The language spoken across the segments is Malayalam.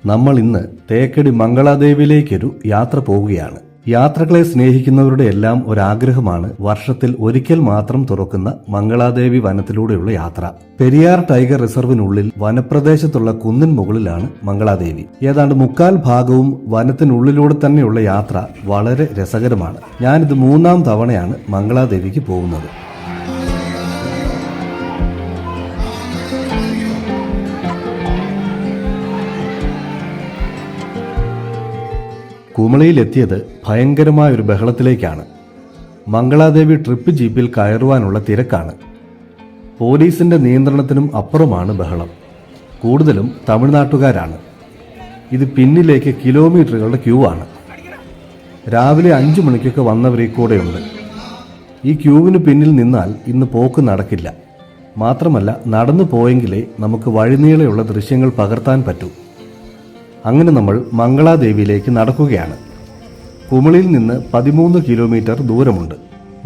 നമ്മൾ ഇന്ന് തേക്കടി മംഗളാദേവിയിലേക്കൊരു യാത്ര പോവുകയാണ്. യാത്രകളെ സ്നേഹിക്കുന്നവരുടെ എല്ലാം ഒരാഗ്രഹമാണ് വർഷത്തിൽ ഒരിക്കൽ മാത്രം തുറക്കുന്ന മംഗളാദേവി വനത്തിലൂടെയുള്ള യാത്ര. പെരിയാർ ടൈഗർ റിസർവിനുള്ളിൽ വനപ്രദേശത്തുള്ള കുന്നിൻ മുകളിലാണ് മംഗളാദേവി. ഏതാണ്ട് 3/4 ഭാഗവും വനത്തിനുള്ളിലൂടെ തന്നെയുള്ള യാത്ര വളരെ രസകരമാണ്. ഞാനിത് 3ാം തവണയാണ് മംഗളാദേവിക്ക് പോകുന്നത്. കുമളിയിലെത്തിയത് ഭയങ്കരമായൊരു ബഹളത്തിലേക്കാണ്. മംഗളാദേവി ട്രിപ്പ് ജീപ്പിൽ കയറുവാനുള്ള തിരക്കാണ്. പോലീസിന്റെ നിയന്ത്രണത്തിനും അപ്പുറമാണ് ബഹളം. കൂടുതലും തമിഴ്നാട്ടുകാരാണ്. ഇത് പിന്നിലേക്ക് കിലോമീറ്ററുകളുടെ ക്യൂ ആണ്. രാവിലെ 5 മണിക്കൊക്കെ വന്നവരെ കൂടെയുണ്ട്. ഈ ക്യൂവിന് പിന്നിൽ നിന്നാൽ ഇന്ന് പോക്ക് നടക്കില്ല. മാത്രമല്ല, നടന്നു പോയെങ്കിലേ നമുക്ക് വഴിനീളെയുള്ള ദൃശ്യങ്ങൾ പകർത്താൻ പറ്റൂ. അങ്ങനെ നമ്മൾ മംഗളാദേവിയിലേക്ക് നടക്കുകയാണ്. കുമളിയിൽ നിന്ന് 13 കിലോമീറ്റർ ദൂരമുണ്ട്.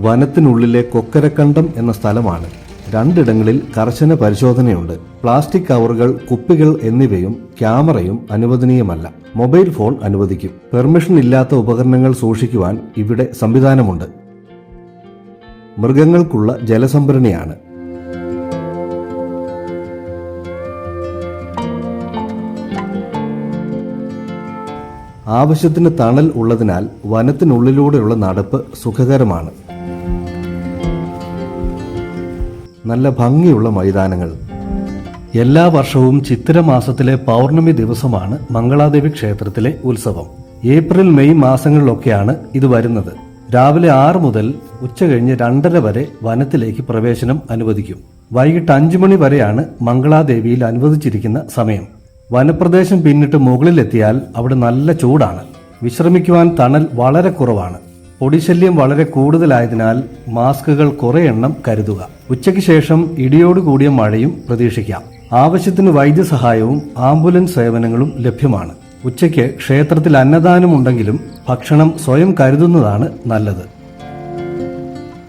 വനത്തിനുള്ളിലെ കൊക്കരക്കണ്ടം എന്ന സ്ഥലമാണ്. 2 ഇടങ്ങളിൽ കർശന പരിശോധനയുണ്ട്. പ്ലാസ്റ്റിക് കവറുകൾ, കുപ്പികൾ എന്നിവയും ക്യാമറയും അനുവദനീയമല്ല. മൊബൈൽ ഫോൺ അനുവദിക്കും. പെർമിഷൻ ഇല്ലാത്ത ഉപകരണങ്ങൾ സൂക്ഷിക്കുവാൻ ഇവിടെ സംവിധാനമുണ്ട്. മൃഗങ്ങൾക്കുള്ള ജലസംഭരണിയാണ്. ആവശ്യത്തിന് തണൽ ഉള്ളതിനാൽ വനത്തിനുള്ളിലൂടെയുള്ള നടപ്പ് സുഖകരമാണ്. നല്ല ഭംഗിയുള്ള മൈതാനങ്ങൾ. എല്ലാ വർഷവും ചിത്തിര മാസത്തിലെ പൗർണമി ദിവസമാണ് മംഗളാദേവി ക്ഷേത്രത്തിലെ ഉത്സവം. ഏപ്രിൽ മെയ് മാസങ്ങളിലൊക്കെയാണ് ഇത് വരുന്നത്. രാവിലെ 6 മുതൽ ഉച്ചകഴിഞ്ഞ് 2:30 വരെ വനത്തിലേക്ക് പ്രവേശനം അനുവദിക്കും. വൈകിട്ട് 5 മണി വരെയാണ് മംഗളാദേവിയിൽ അനുവദിച്ചിരിക്കുന്ന സമയം. വനപ്രദേശം പിന്നിട്ട് മുകളിലെത്തിയാൽ അവിടെ നല്ല ചൂടാണ്. വിശ്രമിക്കുവാൻ തണൽ വളരെ കുറവാണ്. പൊടിശല്യം വളരെ കൂടുതലായതിനാൽ മാസ്കുകൾ കുറെ എണ്ണം കരുതുക. ഉച്ചയ്ക്ക് ശേഷം ഇടിയോടുകൂടിയ മഴയും പ്രതീക്ഷിക്കാം. ആവശ്യത്തിന് വൈദ്യസഹായവും ആംബുലൻസ് സേവനങ്ങളും ലഭ്യമാണ്. ഉച്ചയ്ക്ക് ക്ഷേത്രത്തിൽ അന്നദാനമുണ്ടെങ്കിലും ഭക്ഷണം സ്വയം കരുതുന്നതാണ് നല്ലത്.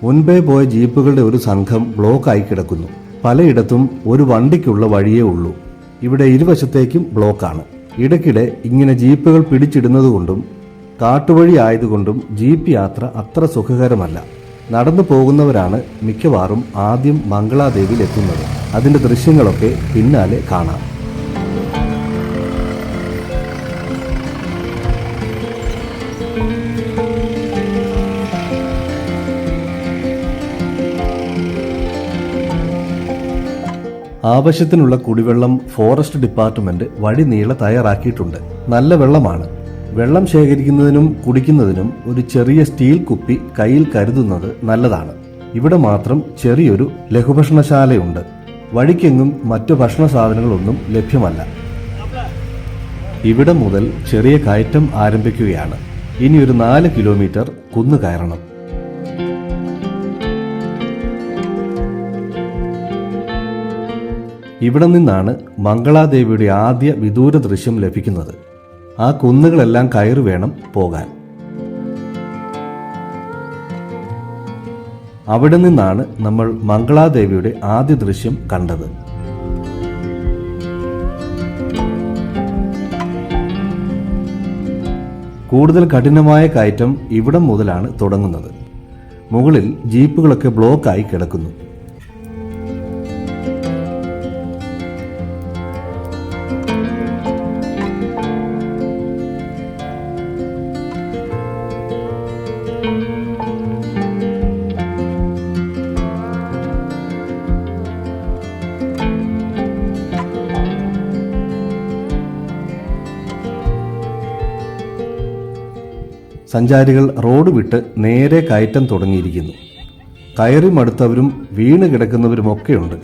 മുൻപേ പോയ ജീപ്പുകളുടെ ഒരു സംഘം ബ്ലോക്കായി കിടക്കുന്നു. പലയിടത്തും ഒരു വണ്ടിക്കുള്ള വഴിയേ ഉള്ളൂ. ഇവിടെ ഇരുവശത്തേക്കും ബ്ലോക്കാണ്. ഇടയ്ക്കിടെ ഇങ്ങനെ ജീപ്പുകൾ പിടിച്ചിടുന്നതുകൊണ്ടും കാട്ടുവഴി ആയതുകൊണ്ടും ജീപ്പ് യാത്ര അത്ര സുഖകരമല്ല. നടന്നു പോകുന്നവരാണ് മിക്കവാറും ആദ്യം മംഗളാദേവിയിൽ എത്തുന്നത്. അതിന്റെ ദൃശ്യങ്ങളൊക്കെ പിന്നാലെ കാണാം. ആവശ്യത്തിനുള്ള കുടിവെള്ളം ഫോറസ്റ്റ് ഡിപ്പാർട്ട്മെന്റ് വഴി നീളെ തയ്യാറാക്കിയിട്ടുണ്ട്. നല്ല വെള്ളമാണ്. വെള്ളം ശേഖരിക്കുന്നതിനും കുടിക്കുന്നതിനും ഒരു ചെറിയ സ്റ്റീൽ കുപ്പി കയ്യിൽ കരുതുന്നത് നല്ലതാണ്. ഇവിടെ മാത്രം ചെറിയൊരു ലഘുഭക്ഷണശാലയുണ്ട്. വഴിക്കെങ്ങും മറ്റു ഭക്ഷണ സാധനങ്ങളൊന്നും ലഭ്യമല്ല. ഇവിടെ മുതൽ ചെറിയ കയറ്റം ആരംഭിക്കുകയാണ്. ഇനി ഒരു 4 കിലോമീറ്റർ കുന്നു കയറണം. ഇവിടെ നിന്നാണ് മംഗളാദേവിയുടെ ആദ്യ വിദൂര ദൃശ്യം ലഭിക്കുന്നത്. ആ കുന്നുകളെല്ലാം കയറി വേണം പോകാൻ. അവിടെ നിന്നാണ് നമ്മൾ മംഗളാദേവിയുടെ ആദ്യ ദൃശ്യം കണ്ടത്. കൂടുതൽ കഠിനമായ കയറ്റം ഇവിടം മുതലാണ് തുടങ്ങുന്നത്. മുകളിൽ ജീപ്പുകളൊക്കെ ബ്ലോക്കായി കിടക്കുന്നു. സഞ്ചാരികൾ റോഡ് വിട്ട് നേരെ കയറ്റം തുടങ്ങിയിരിക്കുന്നു. കയറി മടുത്തവരും വീണ് കിടക്കുന്നവരുമൊക്കെയുണ്ട്.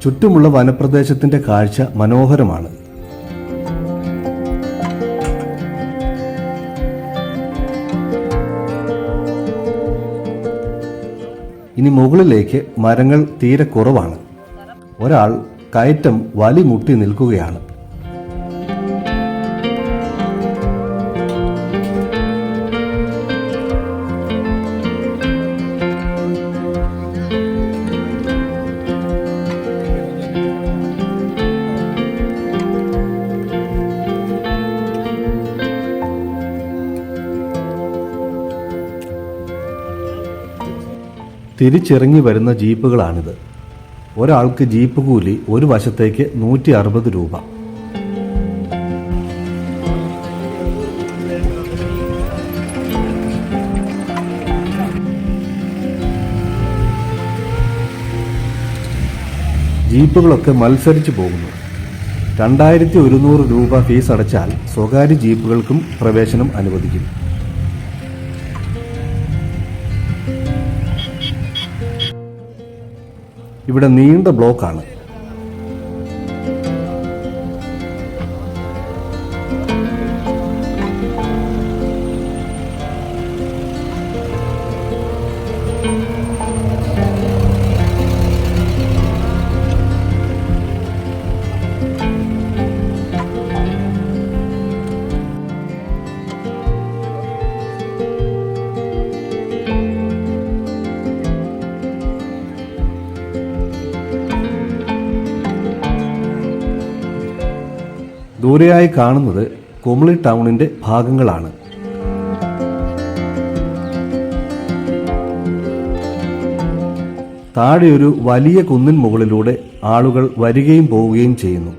ചുറ്റുമുള്ള വനപ്രദേശത്തിന്റെ കാഴ്ച മനോഹരമാണ്. ഇനി മുകളിലേക്ക് മരങ്ങൾ തീരെ കുറവാണ്. ഒരാൾ കയറ്റം വലിമുട്ടി നിൽക്കുകയാണ്. തിരിച്ചിറങ്ങി വരുന്ന ജീപ്പുകളാണിത്. ഒരാൾക്ക് ജീപ്പ് കൂലി ഒരു വശത്തേക്ക് 160 രൂപ. ജീപ്പുകളൊക്കെ മത്സരിച്ചു പോകുന്നു. 2100 രൂപ ഫീസ് അടച്ചാൽ സ്വകാര്യ ജീപ്പുകൾക്കും പ്രവേശനം അനുവദിക്കും. ഇവിടെ നീണ്ട ബ്ലോക്കാണ്. ദൂരെയായി കാണുന്നത് കുമളി ടൗണിന്റെ ഭാഗങ്ങളാണ്. താഴെ ഒരു വലിയ കുന്നിൻ മുകളിലൂടെ ആളുകൾ വരികയും പോവുകയും ചെയ്യുന്നു.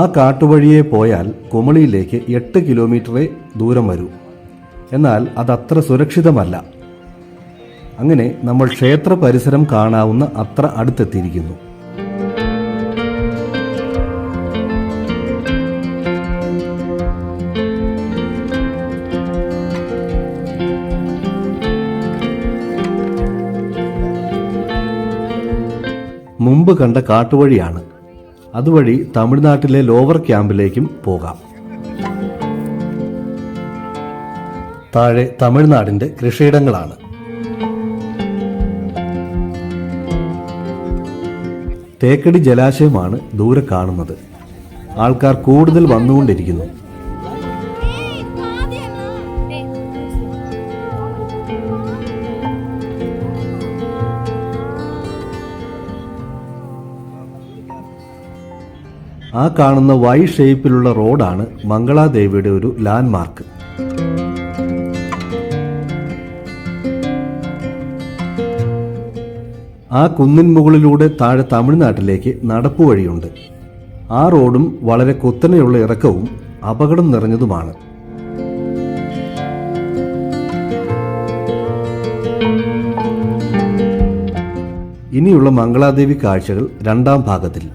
ആ കാട്ടുവഴിയെ പോയാൽ കുമളിയിലേക്ക് 8 കിലോമീറ്ററേ ദൂരം വരൂ. എന്നാൽ അതത്ര സുരക്ഷിതമല്ല. അങ്ങനെ നമ്മൾ ക്ഷേത്ര പരിസരം കാണാവുന്ന അത്ര അടുത്തെത്തിയിരിക്കുന്നു. മുമ്പ് കണ്ട കാട്ടുവഴിയാണ്. അതുവഴി തമിഴ്നാട്ടിലെ ലോവർ ക്യാമ്പിലേക്കും പോകാം. താഴെ തമിഴ്നാടിന്റെ കൃഷിയിടങ്ങളാണ്. തേക്കടി ജലാശയമാണ് ദൂരെ കാണുന്നത്. ആൾക്കാർ കൂടുതൽ വന്നുകൊണ്ടിരിക്കുന്നു. ആ കാണുന്ന വൈ ഷേപ്പിലുള്ള റോഡാണ് മംഗളാദേവിയുടെ ഒരു ലാൻഡ്മാർക്ക്. ആ കുന്നിൻ മുകളിലൂടെ താഴെ തമിഴ്നാട്ടിലേക്ക് നടപ്പുവഴിയുണ്ട്. ആ റോഡും വളരെ കുത്തനെയുള്ള ഇറക്കവും അപകടം നിറഞ്ഞതുമാണ്. ഇനിയുള്ള മംഗളാദേവി കാഴ്ചകൾ രണ്ടാം ഭാഗത്തിൽ.